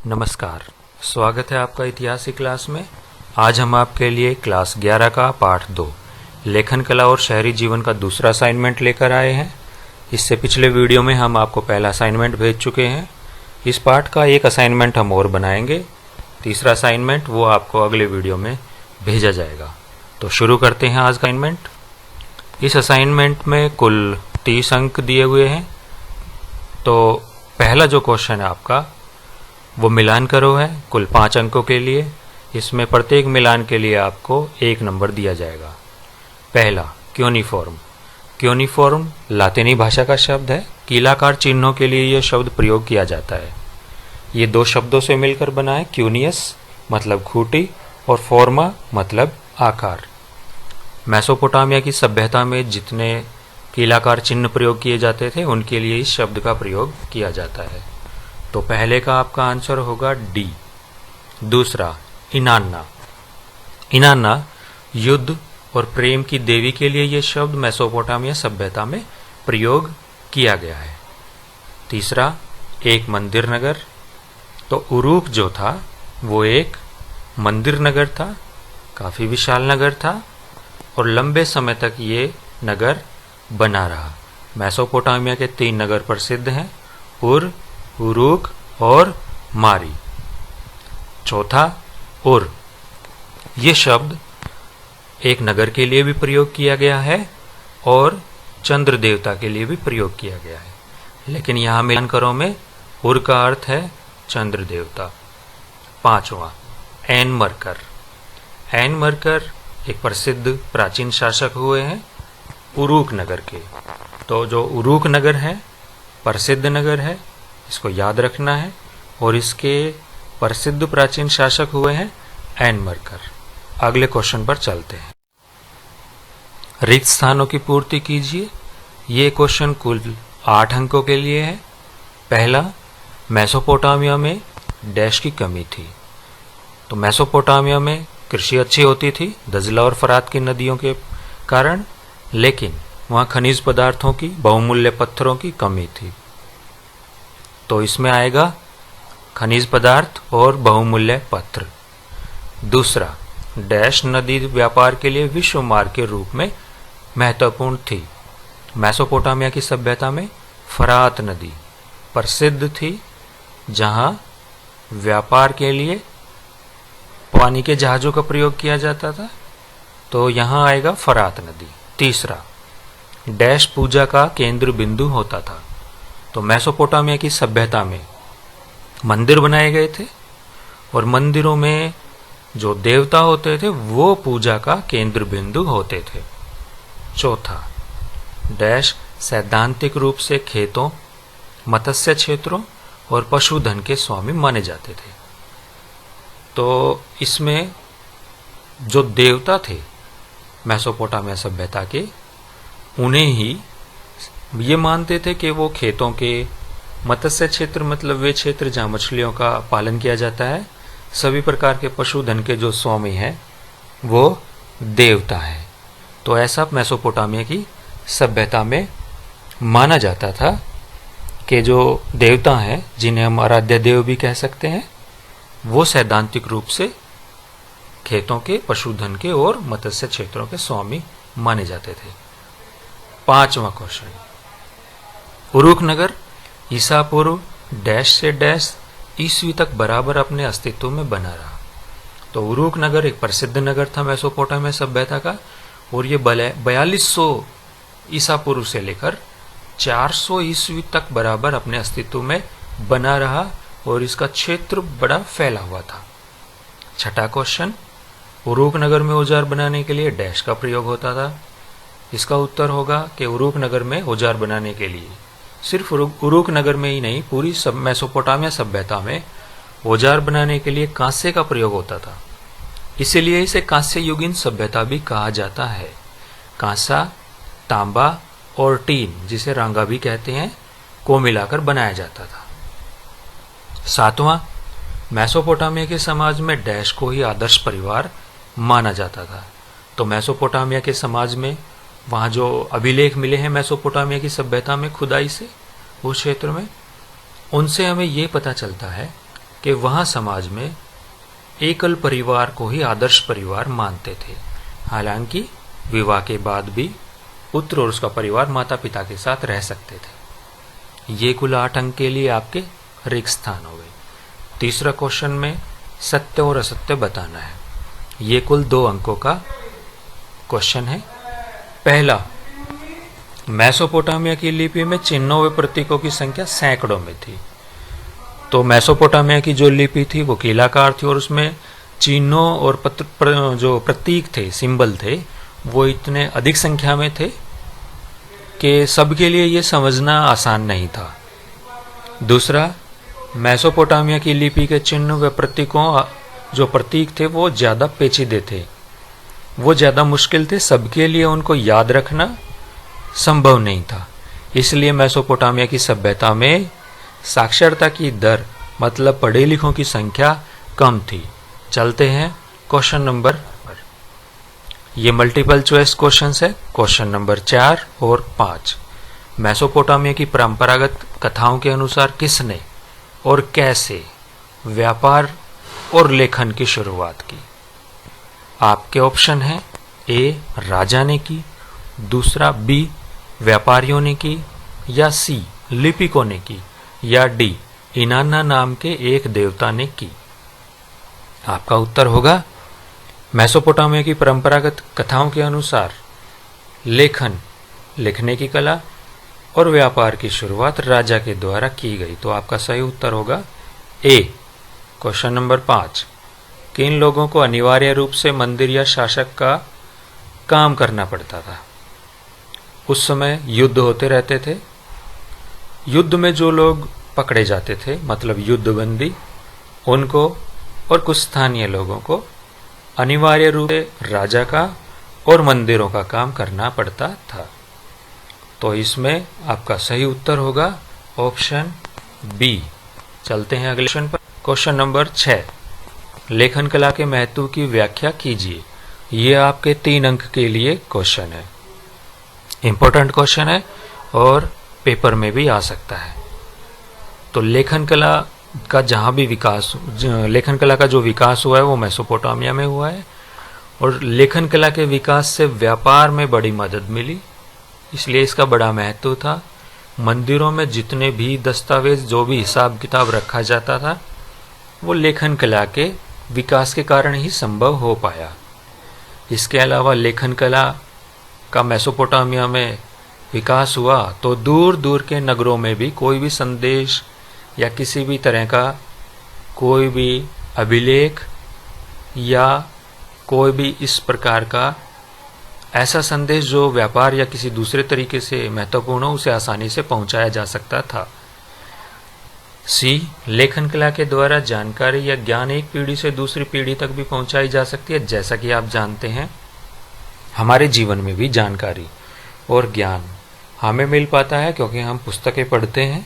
नमस्कार, स्वागत है आपका इतिहास की क्लास में। आज हम आपके लिए क्लास 11 का पाठ 2 लेखन कला और शहरी जीवन का दूसरा असाइनमेंट लेकर आए हैं। इससे पिछले वीडियो में हम आपको पहला असाइनमेंट भेज चुके हैं। इस पाठ का एक असाइनमेंट हम और बनाएंगे। तीसरा असाइनमेंट वो आपको अगले वीडियो में भेजा जाएगा। तो शुरू करते हैं आज का असाइनमेंट। इस असाइनमेंट में कुल 30 अंक दिए हुए हैं। तो पहला जो क्वेश्चन है आपका वो मिलान करो है, कुल 5 अंकों के लिए। इसमें प्रत्येक मिलान के लिए आपको 1 नंबर दिया जाएगा। पहला क्यूनिफॉर्म। क्यूनिफॉर्म लातिनी भाषा का शब्द है। कीलाकार चिन्हों के लिए यह शब्द प्रयोग किया जाता है। ये 2 शब्दों से मिलकर बना है। क्यूनियस मतलब खूंटी और फॉर्मा मतलब आकार। मेसोपोटामिया की सभ्यता में जितने कीलाकार चिन्ह प्रयोग किए जाते थे उनके लिए इस शब्द का प्रयोग किया जाता है। तो पहले का आपका आंसर होगा डी। दूसरा इनान्ना। इनान्ना युद्ध और प्रेम की देवी के लिए यह शब्द मेसोपोटामिया सभ्यता में प्रयोग किया गया है। तीसरा एक मंदिर नगर। तो उरूक जो था वो एक मंदिर नगर था, काफी विशाल नगर था और लंबे समय तक ये नगर बना रहा। मेसोपोटामिया के 3 नगर प्रसिद्ध हैं, उरूक और मारी। चौथा उर। ये शब्द एक नगर के लिए भी प्रयोग किया गया है और चंद्र देवता के लिए भी प्रयोग किया गया है, लेकिन यहां मिलानकरों में उर का अर्थ है चंद्र देवता। पांचवा एन मरकर। एन मरकर एक प्रसिद्ध प्राचीन शासक हुए हैं उरूक नगर के। तो जो उरूक नगर है प्रसिद्ध नगर है, इसको याद रखना है। और इसके प्रसिद्ध प्राचीन शासक हुए हैं एन मरकर। अगले क्वेश्चन पर चलते हैं। रिक्त स्थानों की पूर्ति कीजिए। ये क्वेश्चन कुल 8 अंकों के लिए है। पहला, मेसोपोटामिया में डैश की कमी थी। तो मेसोपोटामिया में कृषि अच्छी होती थी दजला और फरात की नदियों के कारण, लेकिन वहां खनिज पदार्थों की, बहुमूल्य पत्थरों की कमी थी। तो इसमें आएगा खनिज पदार्थ और बहुमूल्य पत्थर। दूसरा, डैश नदी व्यापार के लिए विश्व मार्ग के रूप में महत्वपूर्ण थी। मेसोपोटामिया की सभ्यता में फरात नदी प्रसिद्ध थी, जहां व्यापार के लिए पानी के जहाजों का प्रयोग किया जाता था। तो यहां आएगा फरात नदी। तीसरा, डैश पूजा का केंद्र बिंदु होता था। तो मेसोपोटामिया की सभ्यता में मंदिर बनाए गए थे और मंदिरों में जो देवता होते थे वो पूजा का केंद्र बिंदु होते थे। चौथा, डैश सैद्धांतिक रूप से खेतों, मत्स्य क्षेत्रों और पशुधन के स्वामी माने जाते थे। तो इसमें जो देवता थे मेसोपोटामिया सभ्यता के, उन्हें ही ये मानते थे कि वो खेतों के, मत्स्य क्षेत्र मतलब वे क्षेत्र जहाँ मछलियों का पालन किया जाता है, सभी प्रकार के पशुधन के जो स्वामी हैं वो देवता है। तो ऐसा मेसोपोटामिया की सभ्यता में माना जाता था कि जो देवता हैं, जिन्हें हम आराध्य देव भी कह सकते हैं, वो सैद्धांतिक रूप से खेतों के, पशुधन के और मत्स्य क्षेत्रों के स्वामी माने जाते थे। 5वां क्वेश्चन, उरूक नगर ईसा पूर्व डैश से डैश ईस्वी तक बराबर अपने अस्तित्व में बना रहा। तो उरूक नगर एक प्रसिद्ध नगर था मेसोपोटामिया सभ्यता का, और ये 4200 ईसा पूर्व से लेकर 400 ईस्वी तक बराबर अपने अस्तित्व में बना रहा और इसका क्षेत्र बड़ा फैला हुआ था। 6वां क्वेश्चन, उरूक नगर में औजार बनाने के लिए डैश का प्रयोग होता था। इसका उत्तर होगा कि उरूक नगर में औजार बनाने के लिए सिर्फ उरूक नगर में ही नहीं, पूरी मेसोपोटामिया सभ्यता में औजार बनाने के लिए कांसे का प्रयोग होता था। इसीलिए इसे कांस्य युगीन सभ्यता भी कहा जाता है। कांसा, तांबा और टीन, जिसे रांगा भी कहते हैं, को मिलाकर बनाया जाता था। 7वां, मेसोपोटामिया के समाज में डैश को ही आदर्श परिवार माना जाता था। तो मेसोपोटामिया के समाज में वहाँ जो अभिलेख मिले हैं मेसोपोटामिया की सभ्यता में खुदाई से उस क्षेत्र में, उनसे हमें ये पता चलता है कि वहाँ समाज में एकल परिवार को ही आदर्श परिवार मानते थे। हालांकि विवाह के बाद भी पुत्र और उसका परिवार माता पिता के साथ रह सकते थे। ये कुल 8 अंक के लिए आपके रिक्त स्थान हो गए। तीसरा क्वेश्चन में सत्य और असत्य बताना है। ये कुल 2 अंकों का क्वेश्चन है। पहला, मेसोपोटामिया की लिपि में चिन्हों व प्रतीकों की संख्या सैकड़ों में थी। तो मेसोपोटामिया की जो लिपि थी वो कीलाकार थी और उसमें चिन्हों और जो प्रतीक थे, सिंबल थे, वो इतने अधिक संख्या में थे कि सबके लिए ये समझना आसान नहीं था। दूसरा, मेसोपोटामिया की लिपि के चिन्ह व प्रतीकों जो प्रतीक थे वो ज़्यादा पेचीदे थे, वो ज़्यादा मुश्किल थे, सबके लिए उनको याद रखना संभव नहीं था। इसलिए मेसोपोटामिया की सभ्यता में साक्षरता की दर, मतलब पढ़े लिखों की संख्या कम थी। चलते हैं क्वेश्चन नंबर पर। ये मल्टीपल चॉइस क्वेश्चन है। क्वेश्चन नंबर 4 और 5। मेसोपोटामिया की परंपरागत कथाओं के अनुसार किसने और कैसे व्यापार और लेखन की शुरुआत की? आपके ऑप्शन हैं ए, राजा ने की, दूसरा बी, व्यापारियों ने की, या सी, लिपिकों ने की, या डी, इनाना नाम के एक देवता ने की। आपका उत्तर होगा मेसोपोटामिया की परंपरागत कथाओं के अनुसार लेखन, लिखने की कला और व्यापार की शुरुआत राजा के द्वारा की गई। तो आपका सही उत्तर होगा ए। Question number 5। किन लोगों को अनिवार्य रूप से मंदिर या शासक का काम करना पड़ता था? उस समय युद्ध होते रहते थे। युद्ध में जो लोग पकड़े जाते थे, मतलब युद्धबंदी, उनको और कुछ स्थानीय लोगों को अनिवार्य रूप से राजा का और मंदिरों का काम करना पड़ता था। तो इसमें आपका सही उत्तर होगा ऑप्शन बी। चलते हैं अगले क्वेश्चन पर। Question number 6। लेखन कला के महत्व की व्याख्या कीजिए। ये आपके 3 अंक के लिए क्वेश्चन है। इंपॉर्टेंट क्वेश्चन है और पेपर में भी आ सकता है। तो लेखन कला का जहाँ भी विकास, लेखन कला का जो विकास हुआ है वो मेसोपोटामिया में हुआ है और लेखन कला के विकास से व्यापार में बड़ी मदद मिली, इसलिए इसका बड़ा महत्व था। मंदिरों में जितने भी दस्तावेज, जो भी हिसाब किताब रखा जाता था, वो लेखन कला के विकास के कारण ही संभव हो पाया। इसके अलावा लेखन कला का मेसोपोटामिया में विकास हुआ तो दूर दूर के नगरों में भी कोई भी संदेश या किसी भी तरह का कोई भी अभिलेख या कोई भी इस प्रकार का ऐसा संदेश जो व्यापार या किसी दूसरे तरीके से महत्वपूर्ण हो, उसे आसानी से पहुंचाया जा सकता था। सी, लेखन कला के द्वारा जानकारी या ज्ञान एक पीढ़ी से दूसरी पीढ़ी तक भी पहुंचाई जा सकती है। जैसा कि आप जानते हैं, हमारे जीवन में भी जानकारी और ज्ञान हमें मिल पाता है क्योंकि हम पुस्तकें पढ़ते हैं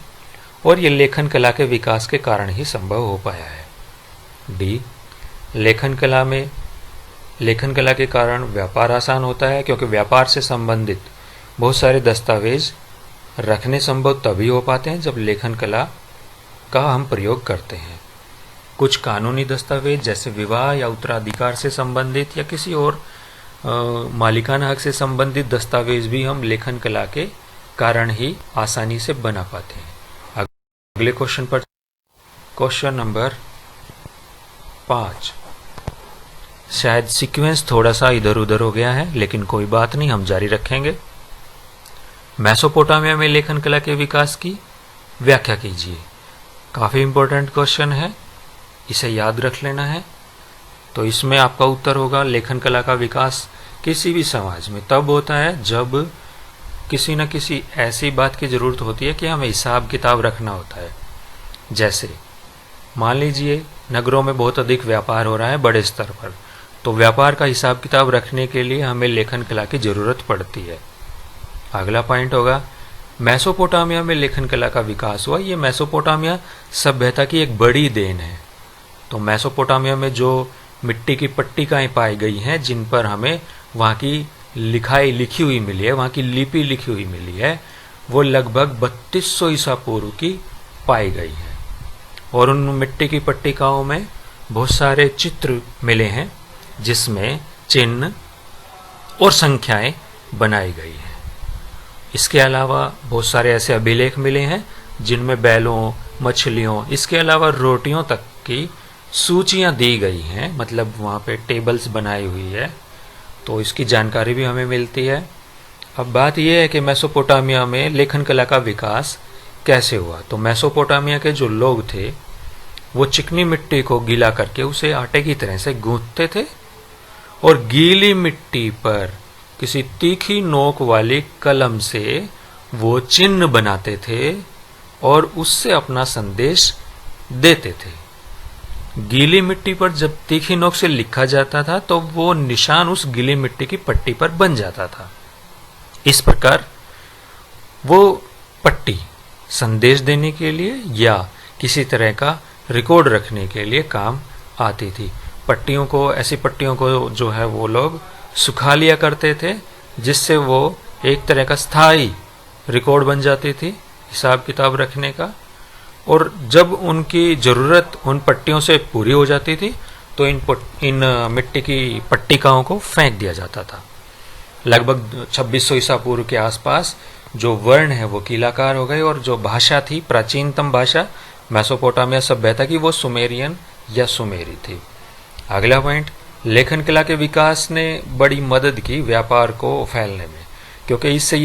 और ये लेखन कला के विकास के कारण ही संभव हो पाया है। डी, लेखन कला के कारण व्यापार आसान होता है क्योंकि व्यापार से संबंधित बहुत सारे दस्तावेज रखने संभव तभी हो पाते हैं जब लेखन कला का हम प्रयोग करते हैं। कुछ कानूनी दस्तावेज जैसे विवाह या उत्तराधिकार से संबंधित या किसी और मालिकाना हक से संबंधित दस्तावेज भी हम लेखन कला के कारण ही आसानी से बना पाते हैं। अगले क्वेश्चन पर, क्वेश्चन नंबर 5। शायद सीक्वेंस थोड़ा सा इधर उधर हो गया है, लेकिन कोई बात नहीं, हम जारी रखेंगे। मेसोपोटामिया में लेखन कला के विकास की व्याख्या कीजिए। काफ़ी इंपॉर्टेंट क्वेश्चन है, इसे याद रख लेना है। तो इसमें आपका उत्तर होगा लेखन कला का विकास किसी भी समाज में तब होता है जब किसी न किसी ऐसी बात की ज़रूरत होती है कि हमें हिसाब किताब रखना होता है। जैसे मान लीजिए नगरों में बहुत अधिक व्यापार हो रहा है बड़े स्तर पर, तो व्यापार का हिसाब किताब रखने के लिए हमें लेखन कला की ज़रूरत पड़ती है। अगला पॉइंट होगा मेसोपोटामिया में लेखन कला का विकास हुआ। ये मेसोपोटामिया सभ्यता की एक बड़ी देन है। तो मेसोपोटामिया में जो मिट्टी की पट्टिकाएं पाई गई हैं जिन पर हमें वहाँ की लिखाई लिखी हुई मिली है, वहाँ की लिपि लिखी हुई मिली है, वो लगभग 3200 ईसा पूर्व की पाई गई है। और उन मिट्टी की पट्टिकाओं में बहुत सारे चित्र मिले हैं जिसमें चिन्ह और संख्याएं बनाई गई हैं। इसके अलावा बहुत सारे ऐसे अभिलेख मिले हैं जिनमें बैलों, मछलियों, इसके अलावा रोटियों तक की सूचियां दी गई हैं, मतलब वहाँ पे टेबल्स बनाई हुई है, तो इसकी जानकारी भी हमें मिलती है। अब बात यह है कि मेसोपोटामिया में लेखन कला का विकास कैसे हुआ। तो मेसोपोटामिया के जो लोग थे वो चिकनी मिट्टी को गीला करके उसे आटे की तरह से गूंथते थे और गीली मिट्टी पर किसी तीखी नोक वाली कलम से वो चिन्ह बनाते थे और उससे अपना संदेश देते थे। गीली मिट्टी पर जब तीखी नोक से लिखा जाता था तो वो निशान उस गीली मिट्टी की पट्टी पर बन जाता था। इस प्रकार वो पट्टी संदेश देने के लिए या किसी तरह का रिकॉर्ड रखने के लिए काम आती थी। पट्टियों को, ऐसी पट्टियों को जो है वो लोग सुखा लिया करते थे, जिससे वो एक तरह का स्थायी रिकॉर्ड बन जाती थी हिसाब किताब रखने का। और जब उनकी ज़रूरत उन पट्टियों से पूरी हो जाती थी तो इन मिट्टी की पट्टिकाओं को फेंक दिया जाता था। लगभग 2600 ईसा पूर्व के आसपास जो वर्ण है वो कीलाकार हो गए और जो भाषा थी, प्राचीनतम भाषा मेसोपोटामिया सभ्यता की, वो सुमेरियन या सुमेरी थी। अगला पॉइंट, लेखन कला के विकास ने बड़ी मदद की व्यापार को फैलने में, क्योंकि इससे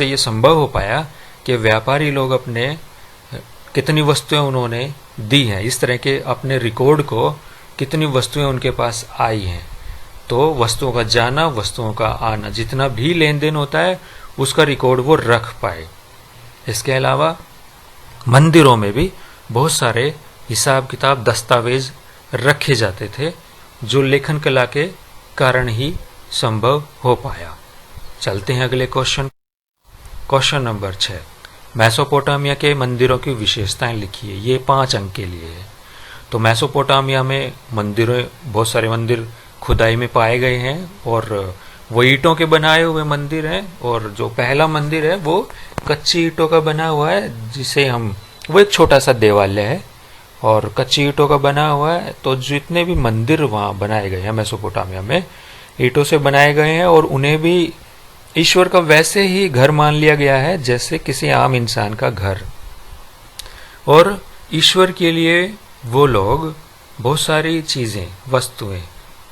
ये संभव हो पाया कि व्यापारी लोग अपने कितनी वस्तुएं उन्होंने दी हैं, इस तरह के अपने रिकॉर्ड को कितनी वस्तुएं उनके पास आई हैं, तो वस्तुओं का जाना, वस्तुओं का आना, जितना भी लेन देन होता है उसका रिकॉर्ड वो रख पाए। इसके अलावा मंदिरों में भी बहुत सारे हिसाब किताब, दस्तावेज रखे जाते थे जो लेखन कला के कारण ही संभव हो पाया। चलते हैं अगले क्वेश्चन नंबर 6। मेसोपोटामिया के मंदिरों की विशेषताएं लिखिए। ये 5 अंक के लिए है। तो मेसोपोटामिया में बहुत सारे मंदिर खुदाई में पाए गए हैं और वो ईंटों के बनाए हुए मंदिर हैं। और जो पहला मंदिर है वो कच्ची ईंटों का बना हुआ है, वो एक छोटा सा देवालय है और कच्ची ईंटों का बना हुआ है। तो जितने भी मंदिर वहाँ बनाए गए हैं मेसोपोटामिया में, ईंटों से बनाए गए हैं और उन्हें भी ईश्वर का वैसे ही घर मान लिया गया है जैसे किसी आम इंसान का घर। और ईश्वर के लिए वो लोग बहुत सारी चीज़ें, वस्तुएं,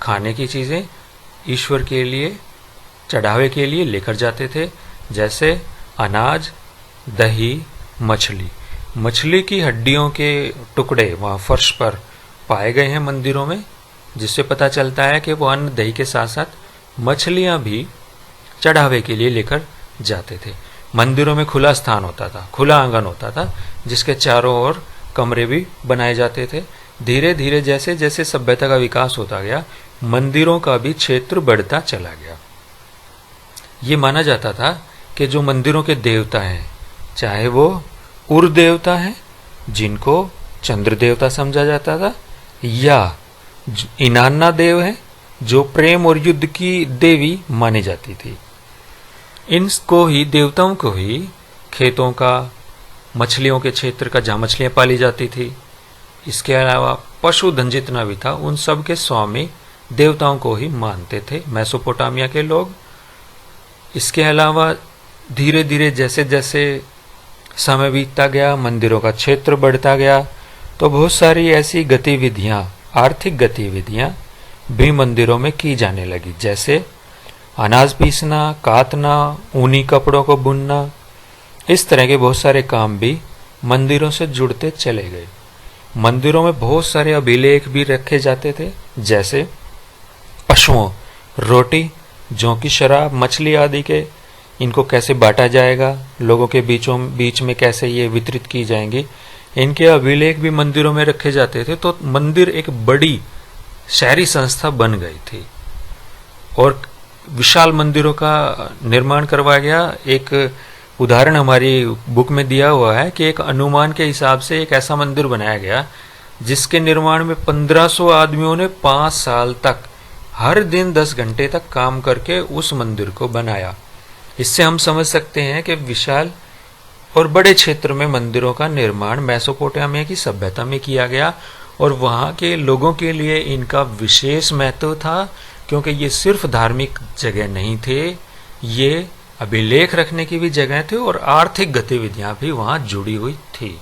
खाने की चीज़ें ईश्वर के लिए चढ़ावे के लिए लेकर जाते थे, जैसे अनाज, दही, मछली की हड्डियों के टुकड़े वहाँ फर्श पर पाए गए हैं मंदिरों में, जिससे पता चलता है कि वो अन्न, दही के साथ साथ मछलियाँ भी चढ़ावे के लिए लेकर जाते थे। मंदिरों में खुला स्थान होता था, खुला आंगन होता था, जिसके चारों ओर कमरे भी बनाए जाते थे। धीरे धीरे जैसे जैसे सभ्यता का विकास होता गया, मंदिरों का भी क्षेत्र बढ़ता चला गया। ये माना जाता था कि जो मंदिरों के देवता हैं, चाहे वो उर देवता हैं जिनको चंद्र देवता समझा जाता था, या इनान्ना देव है जो प्रेम और युद्ध की देवी मानी जाती थी, इनको ही, देवताओं को ही खेतों का, मछलियों के क्षेत्र का, जहाँ मछलियाँ पाली जाती थी, इसके अलावा पशुधन जितना भी था, उन सब के स्वामी देवताओं को ही मानते थे मेसोपोटामिया के लोग। इसके अलावा धीरे धीरे जैसे जैसे समय बीतता गया, मंदिरों का क्षेत्र बढ़ता गया, तो बहुत सारी ऐसी गतिविधियाँ, आर्थिक गतिविधियाँ भी मंदिरों में की जाने लगी, जैसे अनाज पीसना, काटना, ऊनी कपड़ों को बुनना। इस तरह के बहुत सारे काम भी मंदिरों से जुड़ते चले गए। मंदिरों में बहुत सारे अभिलेख भी रखे जाते थे, जैसे पशुओं, रोटी, जौ की शराब, मछली आदि के, इनको कैसे बांटा जाएगा, लोगों के बीच में कैसे ये वितरित की जाएंगी, इनके अभिलेख भी मंदिरों में रखे जाते थे। तो मंदिर एक बड़ी शहरी संस्था बन गई थी और विशाल मंदिरों का निर्माण करवाया गया। एक उदाहरण हमारी बुक में दिया हुआ है कि एक अनुमान के हिसाब से एक ऐसा मंदिर बनाया गया जिसके निर्माण में 1500 आदमियों ने 5 साल तक हर दिन 10 घंटे तक काम करके उस मंदिर को बनाया। इससे हम समझ सकते हैं कि विशाल और बड़े क्षेत्र में मंदिरों का निर्माण मेसोपोटामिया की सभ्यता में किया गया और वहाँ के लोगों के लिए इनका विशेष महत्व था, क्योंकि ये सिर्फ धार्मिक जगह नहीं थे, ये अभिलेख रखने की भी जगह थे और आर्थिक गतिविधियां भी वहाँ जुड़ी हुई थी।